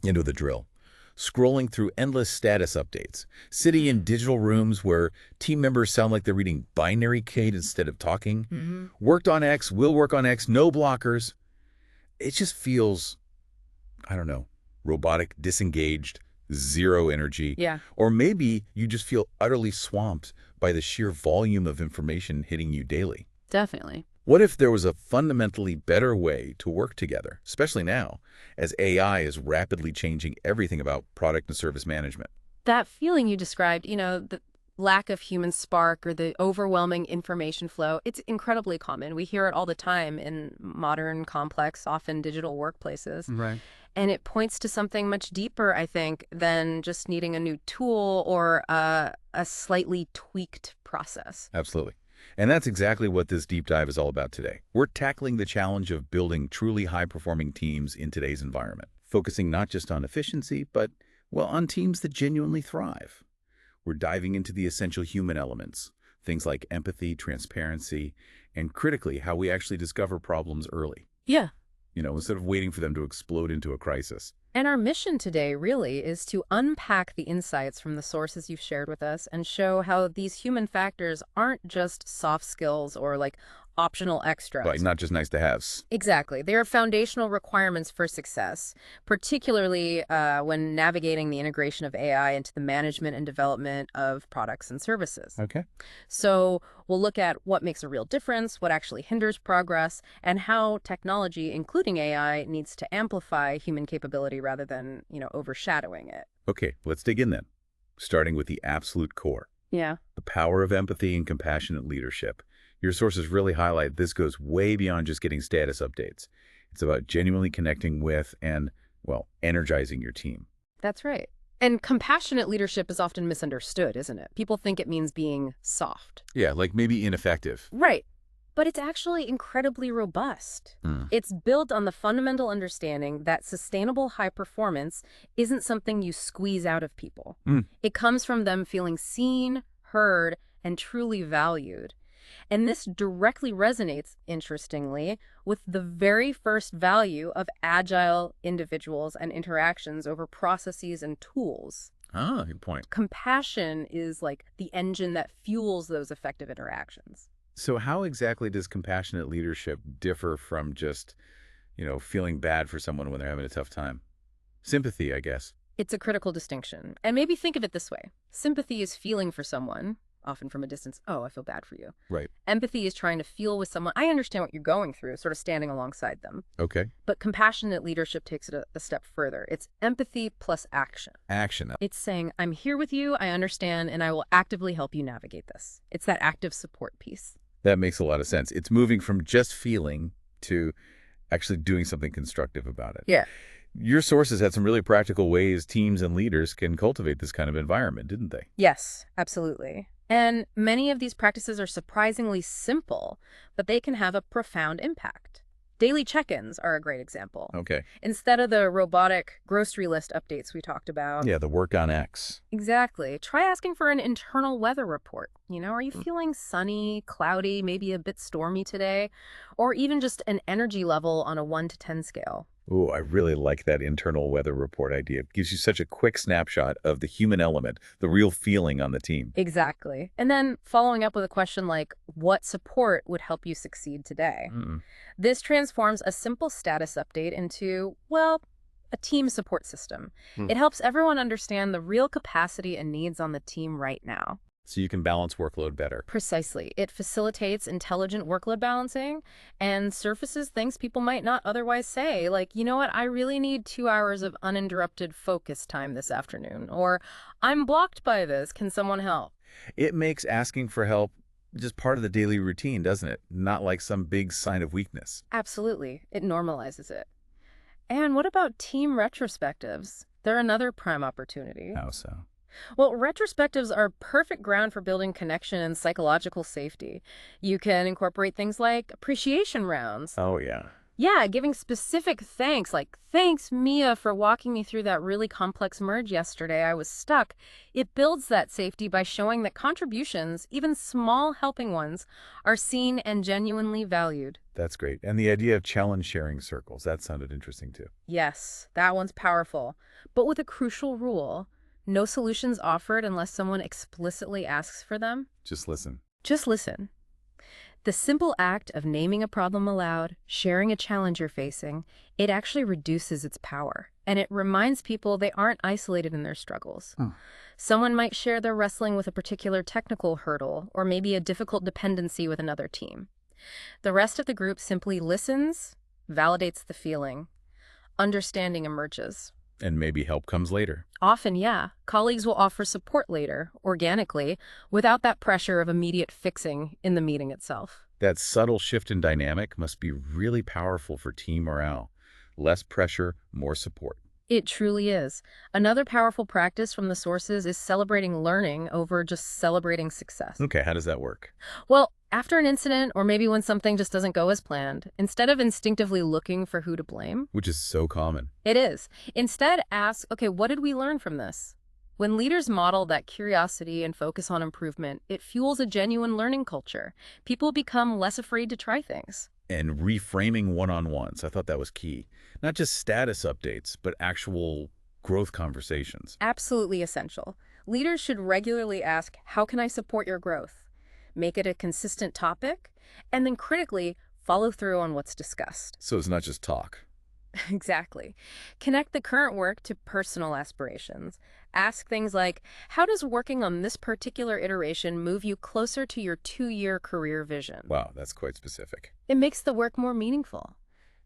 You know the drill. Scrolling through endless status updates, sitting in digital rooms where team members sound like they're reading binary code instead of talking. Worked on X, will work on X, no blockers. It just feels, I don't know, robotic, disengaged, zero energy. Yeah, Or maybe you just feel utterly swamped by the sheer volume of information hitting you daily. definitely. What if there was a fundamentally better way to work together, especially now, as AI is rapidly changing everything about product and service management? That feeling you described, the lack of human spark or the overwhelming information flow, it's incredibly common. We hear it all the time in modern, complex, often digital workplaces. Right. And it points to something much deeper, I think, than just needing a new tool or a slightly tweaked process. Absolutely. And that's exactly what this deep dive is all about today. We're tackling the challenge of building truly high-performing teams in today's environment, focusing not just on efficiency, but, well, on teams that genuinely thrive. We're diving into the essential human elements, things like empathy, transparency, and critically, how we actually discover problems early, Yeah. instead of waiting for them to explode into a crisis. And our mission today really is to unpack the insights from the sources you've shared with us and show how these human factors aren't just soft skills or like optional extras. Right, not just nice to haves. Exactly. They are foundational requirements for success, particularly when navigating the integration of AI into the management and development of products and services. Okay. So we'll look at what makes a real difference, what actually hinders progress, and how technology, including AI, needs to amplify human capability rather than, overshadowing it. Okay, let's dig in then, starting with the absolute core. Yeah. The power of empathy and compassionate leadership. Your sources really highlight this goes way beyond just getting status updates. It's about genuinely connecting with and, well, energizing your team. That's right. And compassionate leadership is often misunderstood, isn't it? People think it means being soft. Yeah, like maybe ineffective. Right. But it's actually incredibly robust. It's built on the fundamental understanding that sustainable high performance isn't something you squeeze out of people. It comes from them feeling seen, heard, and truly valued. And this directly resonates, interestingly, with the very first value of agile individuals and interactions over processes and tools. Ah, good point. Compassion is like the engine that fuels those effective interactions. So how exactly does compassionate leadership differ from just, feeling bad for someone when they're having a tough time? Sympathy, I guess. It's a critical distinction. And maybe think of it this way. Sympathy is feeling for someone, often from a distance. Oh, I feel bad for you. Right. Empathy is trying to feel with someone. I understand what you're going through, sort of standing alongside them. Okay. But compassionate leadership takes it a step further. It's empathy plus action. Action. It's saying, I'm here with you, I understand, and I will actively help you navigate this. It's that active support piece. That makes a lot of sense. It's moving from just feeling to actually doing something constructive about it. Yeah. Your sources had some really practical ways teams and leaders can cultivate this kind of environment, didn't they? Yes, absolutely. And many of these practices are surprisingly simple, but they can have a profound impact. Daily check-ins are a great example. Okay. Instead of the robotic grocery list updates we talked about. Yeah, the work on X. Exactly. Try asking for an internal weather report. Are you feeling sunny, cloudy, maybe a bit stormy today? Or even just an energy level on a 1 to 10 scale. Ooh, I really like that internal weather report idea. It gives you such a quick snapshot of the human element, the real feeling on the team. Exactly. And then following up with a question like, what support would help you succeed today? This transforms a simple status update into, well, a team support system. It helps everyone understand the real capacity and needs on the team right now. So you can balance workload better. Precisely. It facilitates intelligent workload balancing and surfaces things people might not otherwise say, like, you know what, I really need 2 hours of uninterrupted focus time this afternoon, or I'm blocked by this, can someone help? It makes asking for help just part of the daily routine, doesn't it? Not like some big sign of weakness. Absolutely. It normalizes it. And what about team retrospectives? They're another prime opportunity. How so? Well, retrospectives are perfect ground for building connection and psychological safety. You can incorporate things like appreciation rounds. Oh, yeah. Yeah, giving specific thanks, like, thanks, Mia, for walking me through that really complex merge yesterday. I was stuck. It builds that safety by showing that contributions, even small helping ones, are seen and genuinely valued. That's great. And the idea of challenge sharing circles, that sounded interesting too. Yes, that one's powerful. But with a crucial rule, no solutions offered unless someone explicitly asks for them. Just listen. Just listen. The simple act of naming a problem aloud, sharing a challenge you're facing, it actually reduces its power. And it reminds people they aren't isolated in their struggles. Hmm. Someone might share they're wrestling with a particular technical hurdle or maybe a difficult dependency with another team. The rest of the group simply listens, validates the feeling. Understanding emerges. And maybe help comes later. Often, yeah. Colleagues will offer support later, organically, without that pressure of immediate fixing in the meeting itself. That subtle shift in dynamic must be really powerful for team morale. Less pressure, more support. It truly is. Another powerful practice from the sources is celebrating learning over just celebrating success. Okay, how does that work? Well, after an incident, or maybe when something just doesn't go as planned, instead of instinctively looking for who to blame, Which is so common. it is. Instead, ask, okay, what did we learn from this? When leaders model that curiosity and focus on improvement, it fuels a genuine learning culture. People become less afraid to try things. And reframing one-on-ones, I thought that was key. Not just status updates, but actual growth conversations. Absolutely essential. Leaders should regularly ask, how can I support your growth? Make it a consistent topic, and then critically follow through on what's discussed. So it's not just talk. Exactly. Connect the current work to personal aspirations. Ask things like, how does working on this particular iteration move you closer to your 2-year career vision? Wow, that's quite specific. It makes the work more meaningful.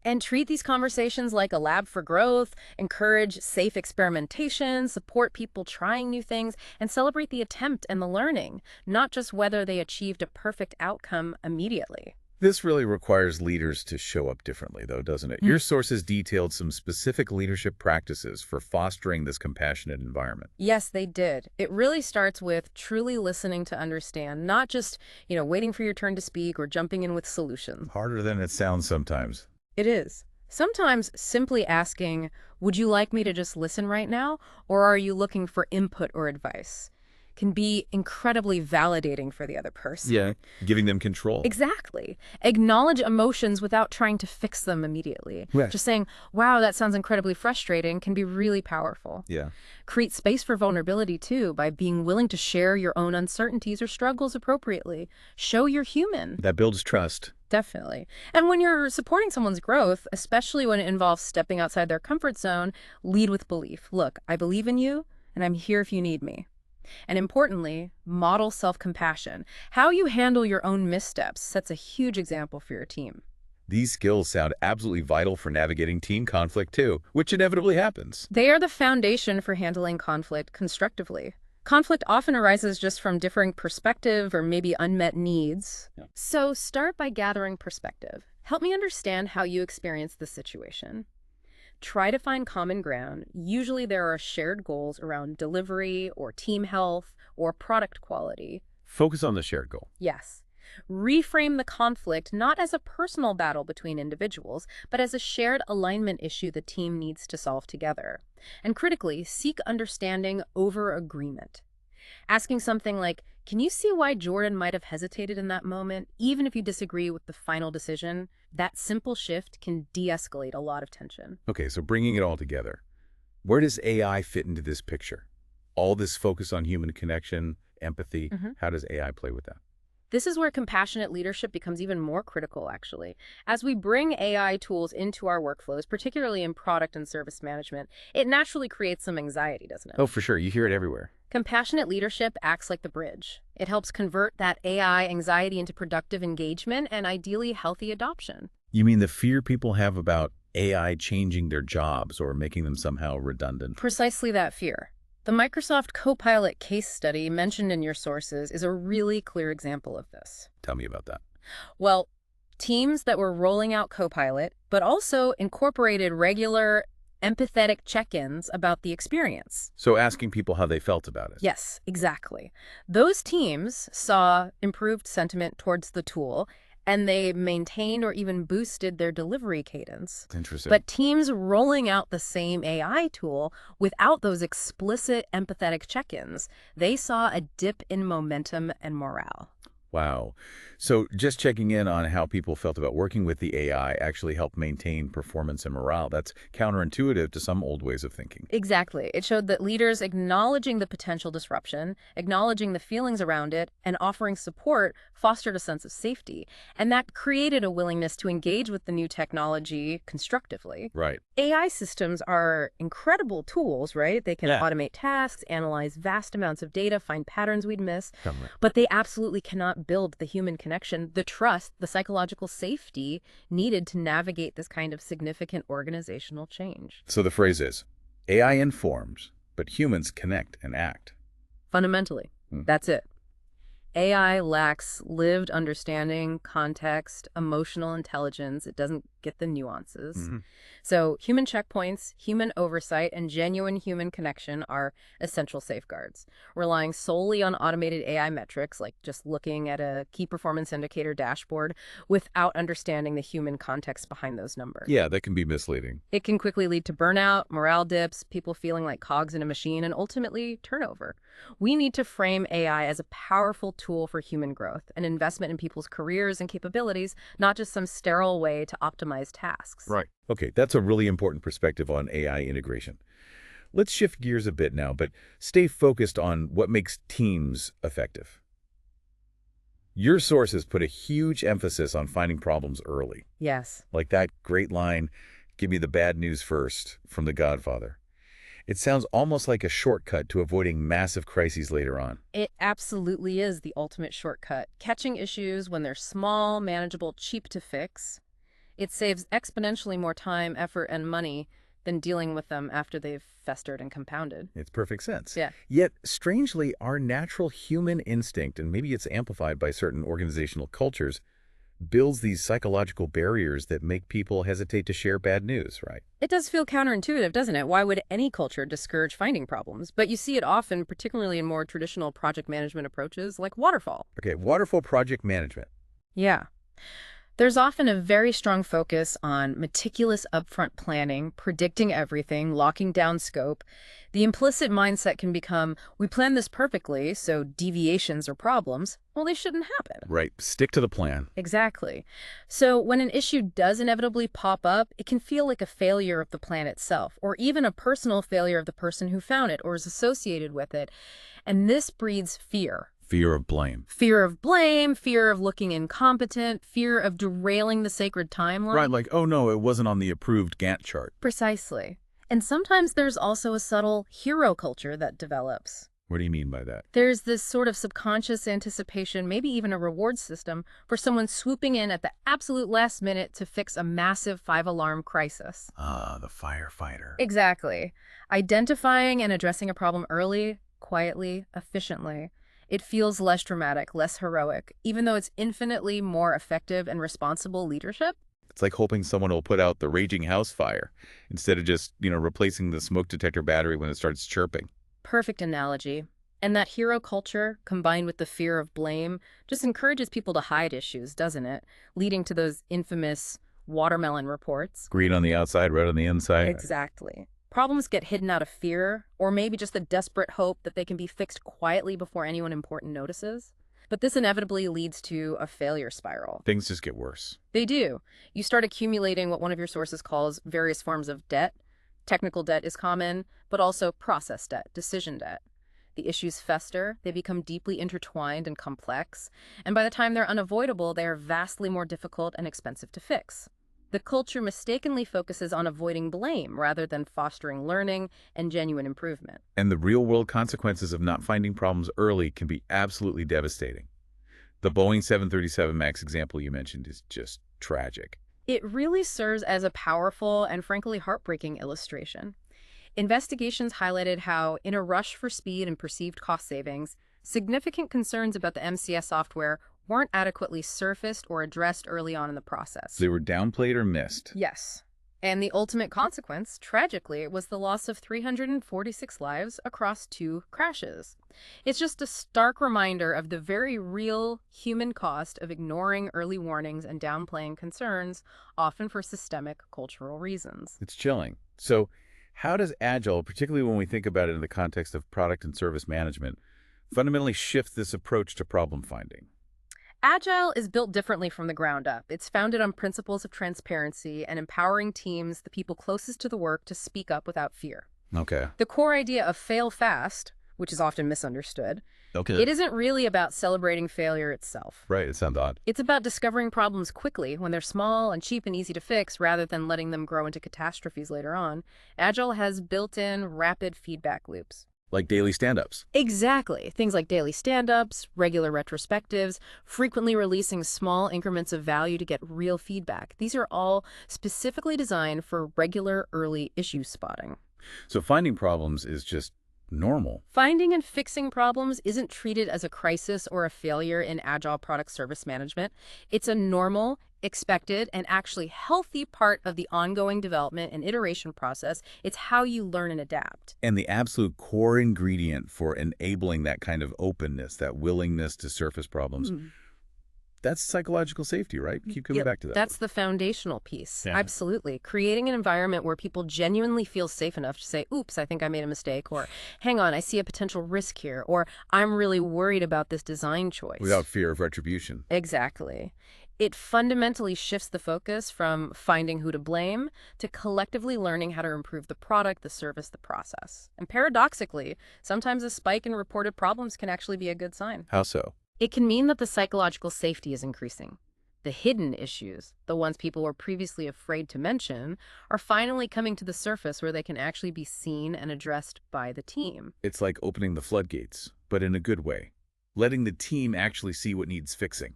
And treat these conversations like a lab for growth, encourage safe experimentation, support people trying new things, and celebrate the attempt and the learning, not just whether they achieved a perfect outcome immediately. This really requires leaders to show up differently, though, doesn't it? Your sources detailed some specific leadership practices for fostering this compassionate environment. Yes, they did. It really starts with truly listening to understand, not just, waiting for your turn to speak or jumping in with solutions. Harder than it sounds sometimes. It is. Sometimes simply asking, would you like me to just listen right now, or are you looking for input or advice, can be incredibly validating for the other person. Yeah, giving them control. Exactly. Acknowledge emotions without trying to fix them immediately. Right. Just saying, wow, that sounds incredibly frustrating, can be really powerful. Yeah. Create space for vulnerability, too, by being willing to share your own uncertainties or struggles appropriately. Show you're human. That builds trust. Definitely. And when you're supporting someone's growth, especially when it involves stepping outside their comfort zone, lead with belief. Look, I believe in you, and I'm here if you need me. And importantly, model self-compassion. How you handle your own missteps sets a huge example for your team. These skills sound absolutely vital for navigating team conflict, too, which inevitably happens. They are the foundation for handling conflict constructively. Conflict often arises just from differing perspective or maybe unmet needs. Yeah. So start by gathering perspective. Help me understand how you experience the situation. Try to find common ground. Usually there are shared goals around delivery or team health or product quality. Focus on the shared goal. Yes. Reframe the conflict not as a personal battle between individuals, but as a shared alignment issue the team needs to solve together. And critically, seek understanding over agreement. Asking something like, can you see why Jordan might have hesitated in that moment, even if you disagree with the final decision? That simple shift can de-escalate a lot of tension. Okay, so bringing it all together, where does AI fit into this picture? All this focus on human connection, empathy, how does AI play with that? This is where compassionate leadership becomes even more critical, actually. As we bring AI tools into our workflows, particularly in product and service management, it naturally creates some anxiety, doesn't it? Oh, for sure. You hear it everywhere. Compassionate leadership acts like the bridge. It helps convert that AI anxiety into productive engagement and ideally healthy adoption. You mean the fear people have about AI changing their jobs or making them somehow redundant? Precisely that fear. The Microsoft Copilot case study mentioned in your sources is a really clear example of this. Tell me about that. Well, teams that were rolling out Copilot, but also incorporated regular, empathetic check-ins about the experience. So asking people how they felt about it. Yes, exactly. Those teams saw improved sentiment towards the tool And they maintained or even boosted their delivery cadence. Interesting. But teams rolling out the same AI tool without those explicit empathetic check-ins, they saw a dip in momentum and morale. Wow. So just checking in on how people felt about working with the AI actually helped maintain performance and morale. That's counterintuitive to some old ways of thinking. Exactly. It showed that leaders acknowledging the potential disruption, acknowledging the feelings around it, and offering support fostered a sense of safety. And that created a willingness to engage with the new technology constructively. Right. AI systems are incredible tools, right? They can automate tasks, analyze vast amounts of data, find patterns we'd miss. But they absolutely cannot build the human connection, the trust, the psychological safety needed to navigate this kind of significant organizational change. So the phrase is, AI informs, but humans connect and act. Fundamentally, that's it. AI lacks lived understanding, context, emotional intelligence. It doesn't get the nuances. So human checkpoints, human oversight, and genuine human connection are essential safeguards. Relying solely on automated AI metrics, like just looking at a key performance indicator dashboard, without understanding the human context behind those numbers. Yeah, that can be misleading. It can quickly lead to burnout, morale dips, people feeling like cogs in a machine, and ultimately turnover. We need to frame AI as a powerful tool for human growth, an investment in people's careers and capabilities, not just some sterile way to optimize tasks. Right. Okay, that's a really important perspective on AI integration. Let's shift gears a bit now, but stay focused on what makes teams effective. Your sources put a huge emphasis on finding problems early. Yes. Like that great line, "Give me the bad news first," from The Godfather. It sounds almost like a shortcut to avoiding massive crises later on. It absolutely is the ultimate shortcut. Catching issues when they're small, manageable, cheap to fix. It saves exponentially more time, effort, and money than dealing with them after they've festered and compounded. It's perfect sense. Yeah. Yet, strangely, our natural human instinct, and maybe it's amplified by certain organizational cultures, builds these psychological barriers that make people hesitate to share bad news, right? It does feel counterintuitive, doesn't it? Why would any culture discourage finding problems? But you see it often, particularly in more traditional project management approaches like waterfall. Okay, waterfall project management. Yeah. There's often a very strong focus on meticulous upfront planning, predicting everything, locking down scope. The implicit mindset can become, we planned this perfectly, so deviations or problems, well, they shouldn't happen. Right, stick to the plan. Exactly. So when an issue does inevitably pop up, it can feel like a failure of the plan itself, or even a personal failure of the person who found it or is associated with it. And this breeds fear. Fear of blame. Fear of blame, fear of looking incompetent, fear of derailing the sacred timeline. Right, like, oh no, it wasn't on the approved Gantt chart. Precisely. And sometimes there's also a subtle hero culture that develops. What do you mean by that? There's this sort of subconscious anticipation, maybe even a reward system, for someone swooping in at the absolute last minute to fix a massive 5-alarm crisis. Ah, the firefighter. Exactly. Identifying and addressing a problem early, quietly, efficiently. It feels less dramatic, less heroic, even though it's infinitely more effective and responsible leadership. It's like hoping someone will put out the raging house fire instead of just, replacing the smoke detector battery when it starts chirping. Perfect analogy. And that hero culture, combined with the fear of blame, just encourages people to hide issues, doesn't it? Leading to those infamous watermelon reports. Green on the outside, red on the inside. Exactly. Problems get hidden out of fear, or maybe just the desperate hope that they can be fixed quietly before anyone important notices. But this inevitably leads to a failure spiral. Things just get worse. They do. You start accumulating what one of your sources calls various forms of debt. Technical debt is common, but also process debt, decision debt. The issues fester, they become deeply intertwined and complex, and by the time they're unavoidable, they are vastly more difficult and expensive to fix. The culture mistakenly focuses on avoiding blame rather than fostering learning and genuine improvement. And the real-world consequences of not finding problems early can be absolutely devastating. The Boeing 737 MAX example you mentioned is just tragic. It really serves as a powerful and frankly heartbreaking illustration. Investigations highlighted how, in a rush for speed and perceived cost savings, significant concerns about the MCS software weren't adequately surfaced or addressed early on in the process. They were downplayed or missed. Yes. And the ultimate consequence, tragically, was the loss of 346 lives across 2 crashes. It's just a stark reminder of the very real human cost of ignoring early warnings and downplaying concerns, often for systemic cultural reasons. It's chilling. So how does Agile, particularly when we think about it in the context of product and service management, fundamentally shift this approach to problem finding? Agile is built differently from the ground up. It's founded on principles of transparency and empowering teams, the people closest to the work, to speak up without fear. Okay. The core idea of fail fast, which is often misunderstood, Okay. it isn't really about celebrating failure itself. Right, it sounds odd. It's about discovering problems quickly when they're small and cheap and easy to fix rather than letting them grow into catastrophes later on. Agile has built-in rapid feedback loops. Like daily stand-ups. Exactly. Things like daily stand-ups, regular retrospectives, frequently releasing small increments of value to get real feedback. These are all specifically designed for regular early issue spotting. So finding problems is just normal. Finding and fixing problems isn't treated as a crisis or a failure in Agile product service management. It's a normal, expected, and actually healthy part of the ongoing development and iteration process. It's how you learn and adapt. And the absolute core ingredient for enabling that kind of openness, that willingness to surface problems, that's psychological safety, right? Keep coming back to that. That's the foundational piece. Yeah. Absolutely. Creating an environment where people genuinely feel safe enough to say, oops, I think I made a mistake, or hang on, I see a potential risk here, or I'm really worried about this design choice. Without fear of retribution. Exactly. It fundamentally shifts the focus from finding who to blame to collectively learning how to improve the product, the service, the process. And paradoxically, sometimes a spike in reported problems can actually be a good sign. How so? It can mean that the psychological safety is increasing. The hidden issues, the ones people were previously afraid to mention, are finally coming to the surface where they can actually be seen and addressed by the team. It's like opening the floodgates, but in a good way. Letting the team actually see what needs fixing.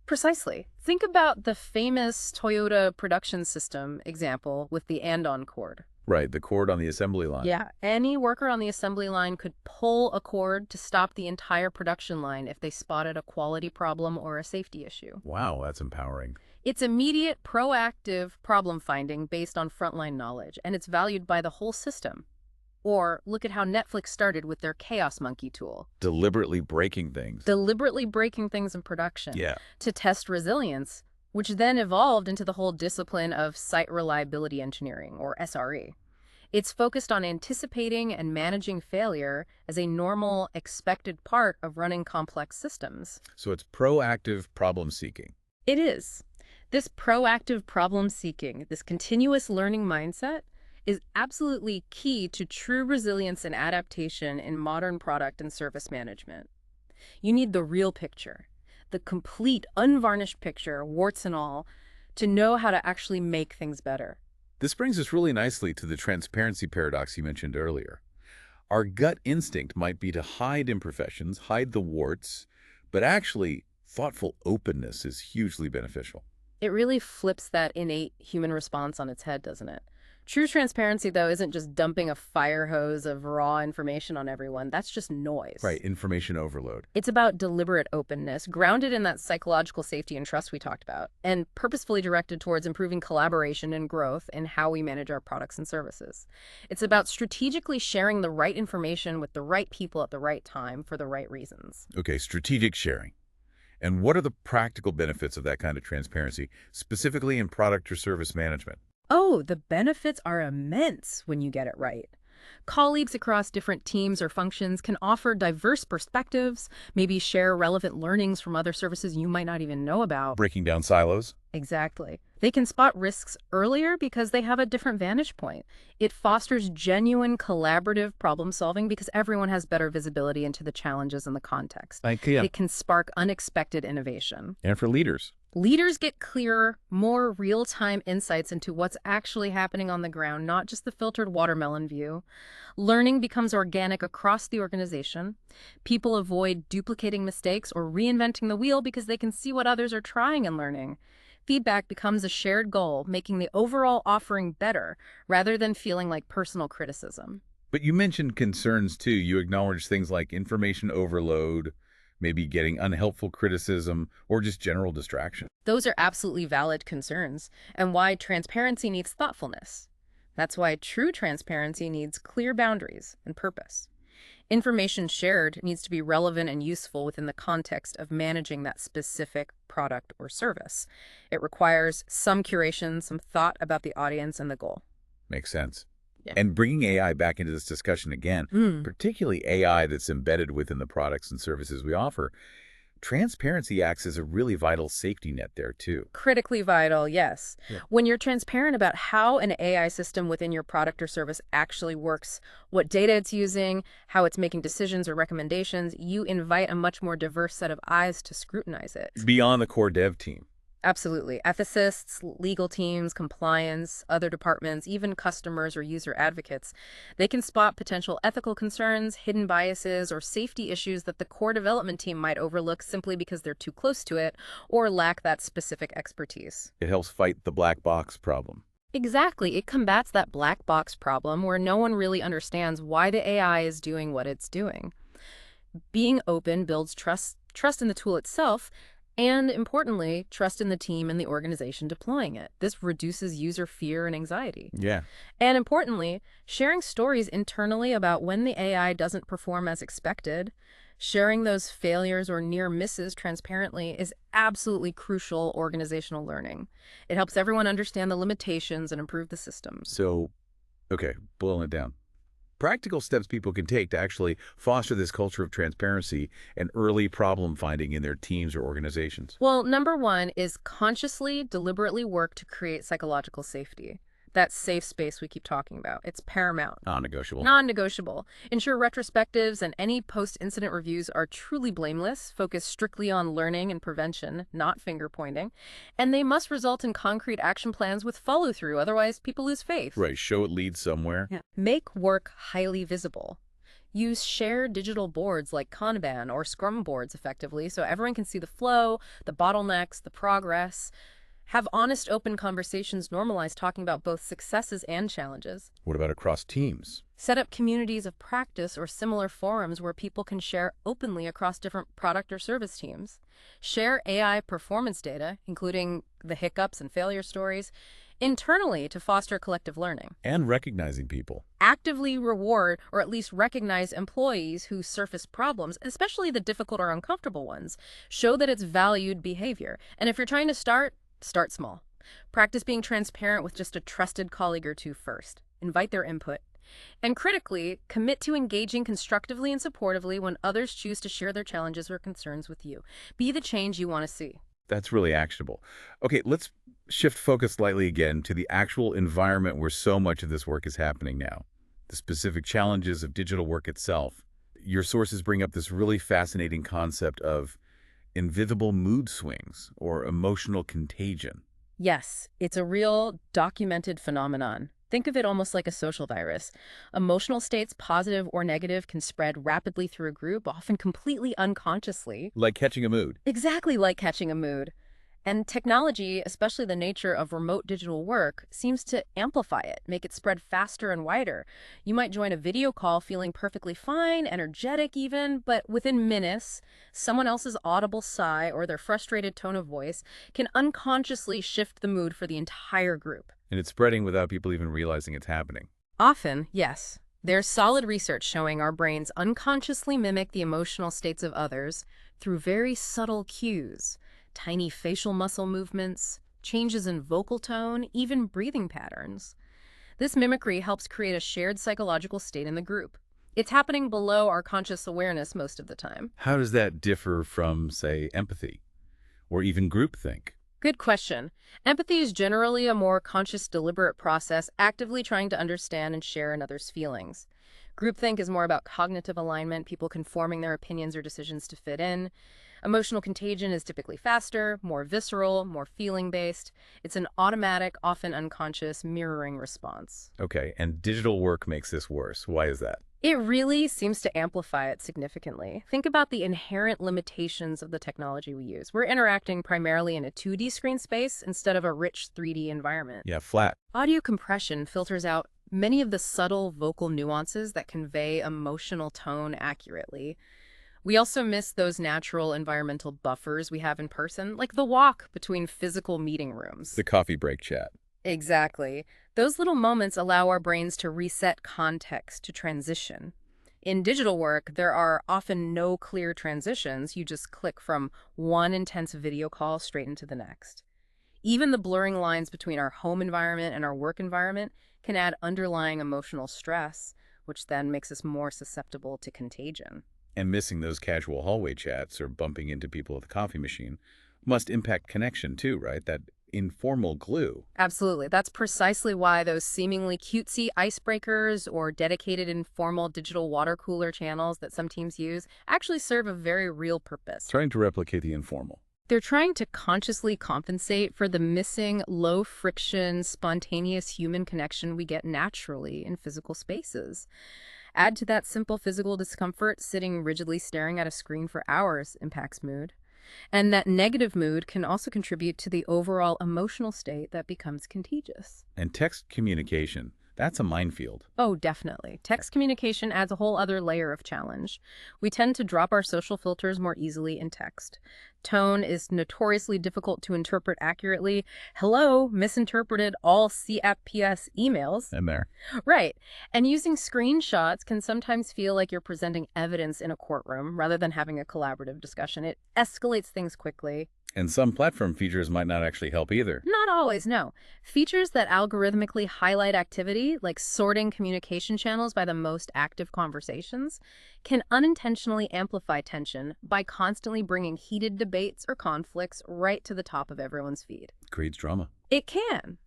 Precisely. Think about the famous Toyota production system example with the and-on cord. Right, the cord on the assembly line. Yeah, any worker on the assembly line could pull a cord to stop the entire production line if they spotted a quality problem or a safety issue. Wow, that's empowering. It's immediate, proactive problem finding based on frontline knowledge, and it's valued by the whole system. Or look at how Netflix started with their Chaos Monkey tool. Deliberately breaking things. Deliberately breaking things in production Yeah. to test resilience, which then evolved into the whole discipline of site reliability engineering, or SRE. It's focused on anticipating and managing failure as a normal, expected part of running complex systems. So it's proactive problem seeking. It is. This proactive problem seeking, this continuous learning mindset, is absolutely key to true resilience and adaptation in modern product and service management. You need the real picture, the complete, unvarnished picture, warts and all, to know how to actually make things better. This brings us really nicely to the transparency paradox you mentioned earlier. Our gut instinct might be to hide imperfections, hide the warts, but actually, thoughtful openness is hugely beneficial. It really flips that innate human response on its head, doesn't it? True transparency, though, isn't just dumping a fire hose of raw information on everyone. That's just noise. Right, information overload. It's about deliberate openness, grounded in that psychological safety and trust we talked about, and purposefully directed towards improving collaboration and growth in how we manage our products and services. It's about strategically sharing the right information with the right people at the right time for the right reasons. Okay, strategic sharing. And what are the practical benefits of that kind of transparency, specifically in product or service management? Oh, the benefits are immense when you get it right. Colleagues across different teams or functions can offer diverse perspectives, maybe share relevant learnings from other services you might not even know about. Breaking down silos? Exactly. They can spot risks earlier because they have a different vantage point. It fosters genuine collaborative problem solving because everyone has better visibility into the challenges and the context. It can spark unexpected innovation. And for leaders? Leaders get clearer, more real-time insights into what's actually happening on the ground, not just the filtered watermelon view. Learning becomes organic across the organization. People avoid duplicating mistakes or reinventing the wheel because they can see what others are trying and learning. Feedback becomes a shared goal, making the overall offering better rather than feeling like personal criticism. But you mentioned concerns too. You acknowledged things like information overload, maybe getting unhelpful criticism, or just general distraction. Those are absolutely valid concerns, and why transparency needs thoughtfulness. That's why true transparency needs clear boundaries and purpose. Information shared needs to be relevant and useful within the context of managing that specific product or service. It requires some curation, some thought about the audience and the goal. Makes sense. Yeah. And bringing AI back into this discussion again, particularly AI that's embedded within the products and services we offer, transparency acts as a really vital safety net there, too. Critically vital, yes. Yeah. When you're transparent about how an AI system within your product or service actually works, what data it's using, how it's making decisions or recommendations, you invite a much more diverse set of eyes to scrutinize it. Beyond the core dev team. Absolutely. Ethicists, legal teams, compliance, other departments, even customers or user advocates, they can spot potential ethical concerns, hidden biases, or safety issues that the core development team might overlook simply because they're too close to it or lack that specific expertise. It helps fight the black box problem. Exactly. It combats that black box problem where no one really understands why the AI is doing what it's doing. Being open builds trust in the tool itself, and importantly, trust in the team and the organization deploying it. This reduces user fear and anxiety. Yeah. And importantly, sharing stories internally about when the AI doesn't perform as expected, sharing those failures or near misses transparently is absolutely crucial organizational learning. It helps everyone understand the limitations and improve the systems. So, okay, boiling it down. Practical steps people can take to actually foster this culture of transparency and early problem finding in their teams or organizations. Well, number one is consciously, deliberately work to create psychological safety. That safe space we keep talking about. It's paramount. Non-negotiable. Non-negotiable. Ensure retrospectives and any post-incident reviews are truly blameless, focus strictly on learning and prevention, not finger-pointing, and they must result in concrete action plans with follow-through, otherwise people lose faith. Right, show it leads somewhere. Yeah. Make work highly visible. Use shared digital boards like Kanban or Scrum boards effectively so everyone can see the flow, the bottlenecks, the progress. Have honest, open conversations normalize talking about both successes and challenges. What about across teams? Set up communities of practice or similar forums where people can share openly across different product or service teams. Share AI performance data, including the hiccups and failure stories, internally to foster collective learning. And recognizing people. Actively reward or at least recognize employees who surface problems, especially the difficult or uncomfortable ones. Show that it's valued behavior. And if you're trying to start small. Practice being transparent with just a trusted colleague or two first. Invite their input. And critically, commit to engaging constructively and supportively when others choose to share their challenges or concerns with you. Be the change you want to see. That's really actionable. Okay, let's shift focus slightly again to the actual environment where so much of this work is happening now. The specific challenges of digital work itself. Your sources bring up this really fascinating concept of invisible mood swings or emotional contagion. Yes, it's a real documented phenomenon. Think of it almost like a social virus. Emotional states, positive or negative, can spread rapidly through a group, often completely unconsciously. Like catching a mood. Exactly like catching a mood. And technology, especially the nature of remote digital work, seems to amplify it, make it spread faster and wider. You might join a video call feeling perfectly fine, energetic even, but within minutes, someone else's audible sigh or their frustrated tone of voice can unconsciously shift the mood for the entire group. And it's spreading without people even realizing it's happening. Often, yes. There's solid research showing our brains unconsciously mimic the emotional states of others through very subtle cues. Tiny facial muscle movements, changes in vocal tone, even breathing patterns. This mimicry helps create a shared psychological state in the group. It's happening below our conscious awareness most of the time. How does that differ from, say, empathy or even groupthink? Good question. Empathy is generally a more conscious, deliberate process, actively trying to understand and share another's feelings. Groupthink is more about cognitive alignment, people conforming their opinions or decisions to fit in. Emotional contagion is typically faster, more visceral, more feeling-based. It's an automatic, often unconscious, mirroring response. Okay, and digital work makes this worse. Why is that? It really seems to amplify it significantly. Think about the inherent limitations of the technology we use. We're interacting primarily in a 2D screen space instead of a rich 3D environment. Yeah, flat. Audio compression filters out many of the subtle vocal nuances that convey emotional tone accurately. We also miss those natural environmental buffers we have in person, like the walk between physical meeting rooms. The coffee break chat. Exactly. Those little moments allow our brains to reset context to transition. In digital work, there are often no clear transitions. You just click from one intense video call straight into the next. Even the blurring lines between our home environment and our work environment can add underlying emotional stress, which then makes us more susceptible to contagion. And missing those casual hallway chats or bumping into people at the coffee machine must impact connection too, right? That informal glue. Absolutely. That's precisely why those seemingly cutesy icebreakers or dedicated informal digital water cooler channels that some teams use actually serve a very real purpose. Trying to replicate the informal. They're trying to consciously compensate for the missing, low-friction, spontaneous human connection we get naturally in physical spaces. Add to that simple physical discomfort, sitting rigidly staring at a screen for hours impacts mood. And that negative mood can also contribute to the overall emotional state that becomes contagious. And text communication, that's a minefield. Oh, definitely. Text communication adds a whole other layer of challenge. We tend to drop our social filters more easily in text. Tone is notoriously difficult to interpret accurately. Hello, misinterpreted all CFPS emails. And there. Right. And using screenshots can sometimes feel like you're presenting evidence in a courtroom rather than having a collaborative discussion. It escalates things quickly. And some platform features might not actually help either. Not always, no. Features that algorithmically highlight activity, like sorting communication channels by the most active conversations, can unintentionally amplify tension by constantly bringing heated debates or conflicts right to the top of everyone's feed. Creates drama. It can.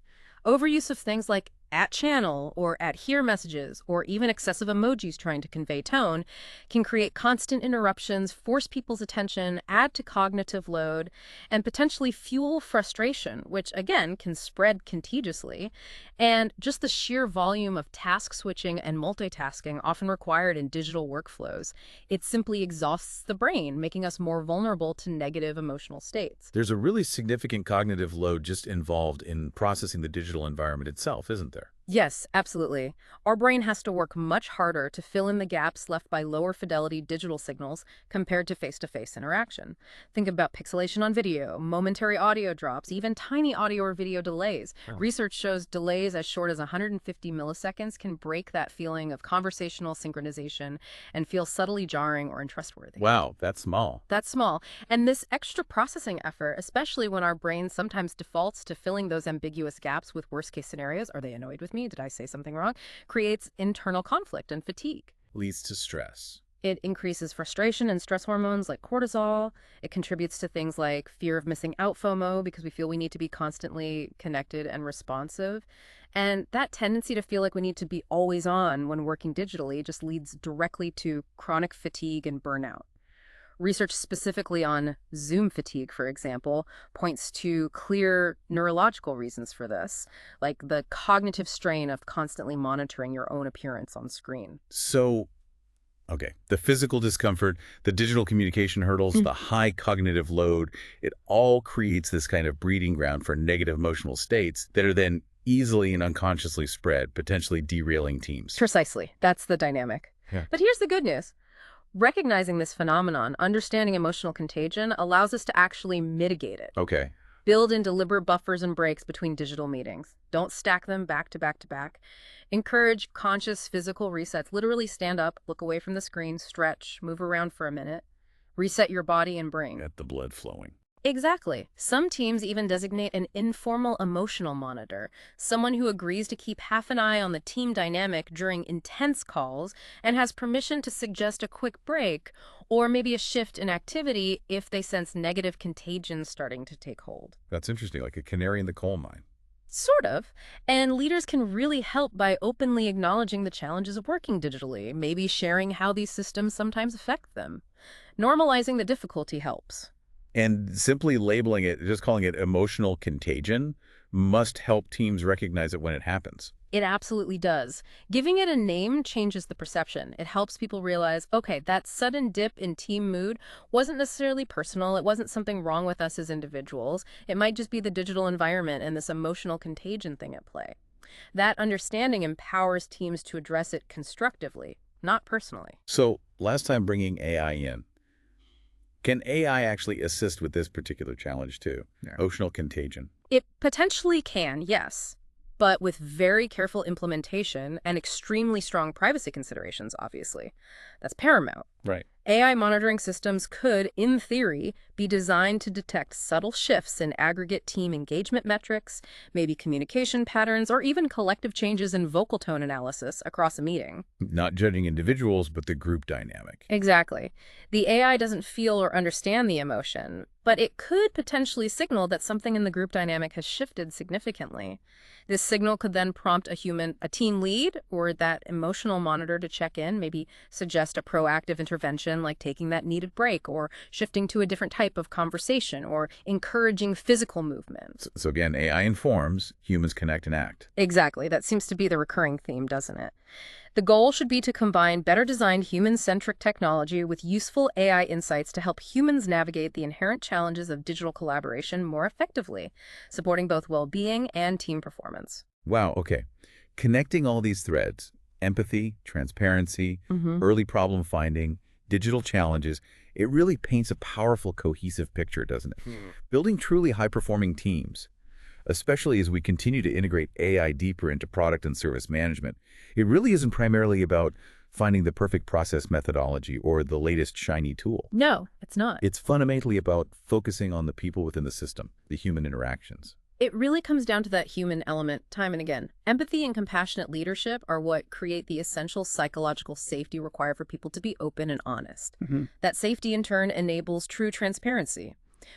Overuse of things like @channel or @here messages or even excessive emojis trying to convey tone can create constant interruptions, force people's attention, add to cognitive load, and potentially fuel frustration, which again can spread contagiously. And just the sheer volume of task switching and multitasking often required in digital workflows, it simply exhausts the brain, making us more vulnerable to negative emotional states. There's a really significant cognitive load just involved in processing the digital environment itself, isn't there? Yes, absolutely. Our brain has to work much harder to fill in the gaps left by lower fidelity digital signals compared to face-to-face interaction. Think about pixelation on video, momentary audio drops, even tiny audio or video delays. Really? Research shows delays as short as 150 milliseconds can break that feeling of conversational synchronization and feel subtly jarring or untrustworthy. Wow, that's small. That's small. And this extra processing effort, especially when our brain sometimes defaults to filling those ambiguous gaps with worst-case scenarios, are they annoyed with me? Did I say something wrong? Creates internal conflict and fatigue. Leads to stress. It increases frustration and stress hormones like cortisol. It contributes to things like fear of missing out FOMO because we feel we need to be constantly connected and responsive. And that tendency to feel like we need to be always on when working digitally just leads directly to chronic fatigue and burnout. Research specifically on Zoom fatigue, for example, points to clear neurological reasons for this, like the cognitive strain of constantly monitoring your own appearance on screen. So, okay, the physical discomfort, the digital communication hurdles, the high cognitive load, it all creates this kind of breeding ground for negative emotional states that are then easily and unconsciously spread, potentially derailing teams. Precisely. That's the dynamic. Yeah. But here's the good news. Recognizing this phenomenon, understanding emotional contagion, allows us to actually mitigate it. Okay. Build in deliberate buffers and breaks between digital meetings. Don't stack them back to back to back. Encourage conscious physical resets. Literally stand up, look away from the screen, stretch, move around for a minute. Reset your body and brain. Get the blood flowing. Exactly. Some teams even designate an informal emotional monitor, someone who agrees to keep half an eye on the team dynamic during intense calls and has permission to suggest a quick break or maybe a shift in activity if they sense negative contagion starting to take hold. That's interesting, like a canary in the coal mine. Sort of. And leaders can really help by openly acknowledging the challenges of working digitally, maybe sharing how these systems sometimes affect them. Normalizing the difficulty helps. And simply labeling it, just calling it emotional contagion, must help teams recognize it when it happens. It absolutely does. Giving it a name changes the perception. It helps people realize, okay, that sudden dip in team mood wasn't necessarily personal. It wasn't something wrong with us as individuals. It might just be the digital environment and this emotional contagion thing at play. That understanding empowers teams to address it constructively, not personally. So last time bringing AI in, Can AI actually assist with this particular challenge too? Yeah. Emotional contagion. It potentially can, yes, but with very careful implementation and extremely strong privacy considerations, obviously. That's paramount. Right. AI monitoring systems could, in theory, be designed to detect subtle shifts in aggregate team engagement metrics, maybe communication patterns, or even collective changes in vocal tone analysis across a meeting. Not judging individuals, but the group dynamic. Exactly. The AI doesn't feel or understand the emotion, but it could potentially signal that something in the group dynamic has shifted significantly. This signal could then prompt a team lead or that emotional monitor to check in, maybe suggest a proactive intervention like taking that needed break or shifting to a different type of conversation or encouraging physical movement. So again, AI informs, humans connect and act. Exactly. That seems to be the recurring theme, doesn't it? The goal should be to combine better designed human-centric technology with useful AI insights to help humans navigate the inherent challenges of digital collaboration more effectively, supporting both well-being and team performance. Wow, okay. Connecting all these threads, empathy, transparency, early problem finding, digital challenges, it really paints a powerful, cohesive picture, doesn't it? Building truly high-performing teams, especially as we continue to integrate AI deeper into product and service management, it really isn't primarily about finding the perfect process methodology or the latest shiny tool. No, it's not. It's fundamentally about focusing on the people within the system, the human interactions. It really comes down to that human element time and again. Empathy and compassionate leadership are what create the essential psychological safety required for people to be open and honest. That safety, in turn, enables true transparency,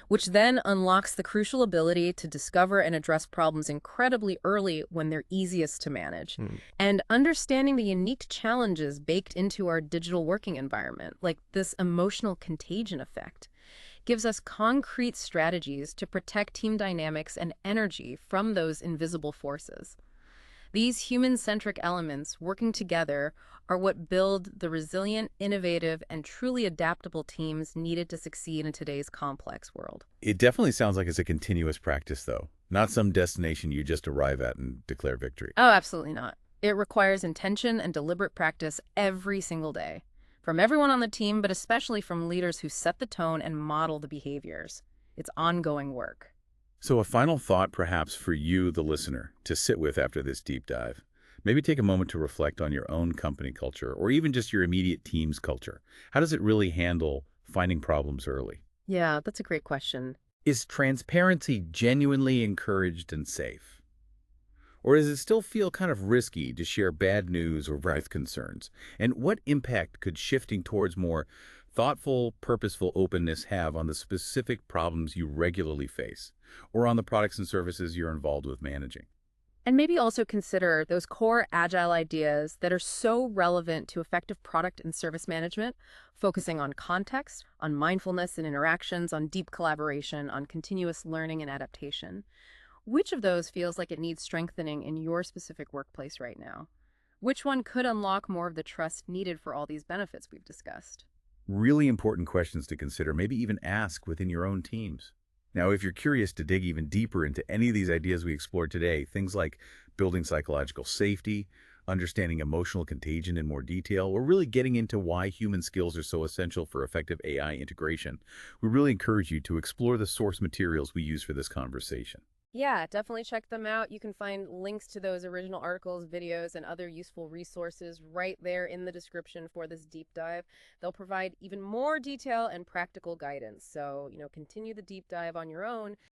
which then unlocks the crucial ability to discover and address problems incredibly early when they're easiest to manage. And understanding the unique challenges baked into our digital working environment, like this emotional contagion effect, gives us concrete strategies to protect team dynamics and energy from those invisible forces. These human-centric elements working together are what build the resilient, innovative, and truly adaptable teams needed to succeed in today's complex world. It definitely sounds like it's a continuous practice, though, not some destination you just arrive at and declare victory. Oh, absolutely not. It requires intention and deliberate practice every single day, from everyone on the team, but especially from leaders who set the tone and model the behaviors. It's ongoing work. So a final thought, perhaps, for you, the listener, to sit with after this deep dive. Maybe take a moment to reflect on your own company culture or even just your immediate team's culture. How does it really handle finding problems early? Yeah, that's a great question. Is transparency genuinely encouraged and safe? Or does it still feel kind of risky to share bad news or health concerns? And what impact could shifting towards more thoughtful, purposeful openness have on the specific problems you regularly face or on the products and services you're involved with managing? And maybe also consider those core agile ideas that are so relevant to effective product and service management, focusing on context, on mindfulness and interactions, on deep collaboration, on continuous learning and adaptation. Which of those feels like it needs strengthening in your specific workplace right now? Which one could unlock more of the trust needed for all these benefits we've discussed? Really important questions to consider, maybe even ask within your own teams. Now, if you're curious to dig even deeper into any of these ideas we explored today, things like building psychological safety, understanding emotional contagion in more detail, or really getting into why human skills are so essential for effective AI integration, we really encourage you to explore the source materials we use for this conversation. Yeah, definitely check them out. You can find links to those original articles, videos, and other useful resources right there in the description for this deep dive. They'll provide even more detail and practical guidance. So, continue the deep dive on your own